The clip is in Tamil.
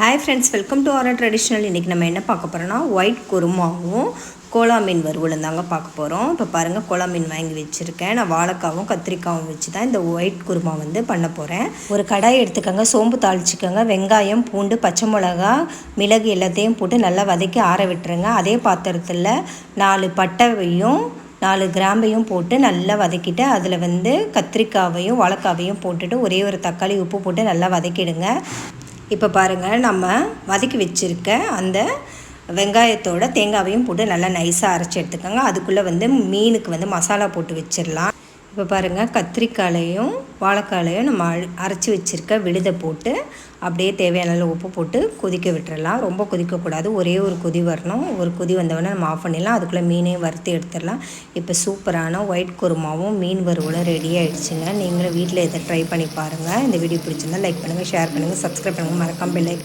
Hi friends, welcome to our traditional. இன்றைக்கி நம்ம என்ன பார்க்க போகிறோன்னா ஒயிட் குருமாவும் கோலா மீன் வறுவலும் தாங்க பார்க்க போகிறோம். இப்போ பாருங்கள், கோலா மீன் வாங்கி வச்சுருக்கேன். நான் வாழைக்காவும் கத்திரிக்காவும் வச்சு தான் இந்த ஒயிட் குருமா பண்ண போகிறேன். ஒரு கடாய் எடுத்துக்கோங்க, சோம்பு தாளிச்சிக்கோங்க, வெங்காயம், பூண்டு, பச்சை மிளகா, மிளகு எல்லாத்தையும் போட்டு நல்லா வதக்கி ஆற விட்டுருங்க. அதே பாத்திரத்தில் 4 பட்டையும் 4 கிராம்பையும் போட்டு நல்லா வதக்கிட்டு அதில் கத்திரிக்காவையும் வாழைக்காவையும் போட்டுட்டு ஒரே ஒரு தக்காளி உப்பு போட்டு நல்லா வதக்கிடுங்க. இப்போ பாருங்கள், நம்ம வதக்கி வச்சுருக்க அந்த வெங்காயத்தோட தேங்காவையும் போட்டு நல்லா நைஸாக அரைச்சி எடுத்துக்கோங்க. அதுக்குள்ளே மீனுக்கு மசாலா போட்டு வச்சிடலாம். இப்போ பாருங்கள், கத்திரிக்காயையும் வாழைக்காயையும் நம்ம அரைச்சி வச்சுருக்க விழுதை போட்டு அப்படியே தேவையான அளவு உப்பு போட்டு கொதிக்க விட்டுறலாம். ரொம்ப கொதிக்கக்கூடாது, ஒரே ஒரு கொதி வரணும். ஒரு கொதி வந்தவொடனே நம்ம ஆஃப் பண்ணிடலாம். அதுக்குள்ளே மீனையும் வறுத்து எடுத்துடலாம். இப்போ சூப்பரான ஒயிட் குருமாவும் மீன் வறுவலும் ரெடி ஆகிடுச்சுங்க. நீங்களும் வீட்டில் இதை ட்ரை பண்ணி பாருங்கள். இந்த வீடியோ பிடிச்சிருந்தால் லைக் பண்ணுங்கள், ஷேர் பண்ணுங்கள், சப்ஸ்கிரைப் பண்ணுங்கள், மறக்காம பெல் ஐக்கான்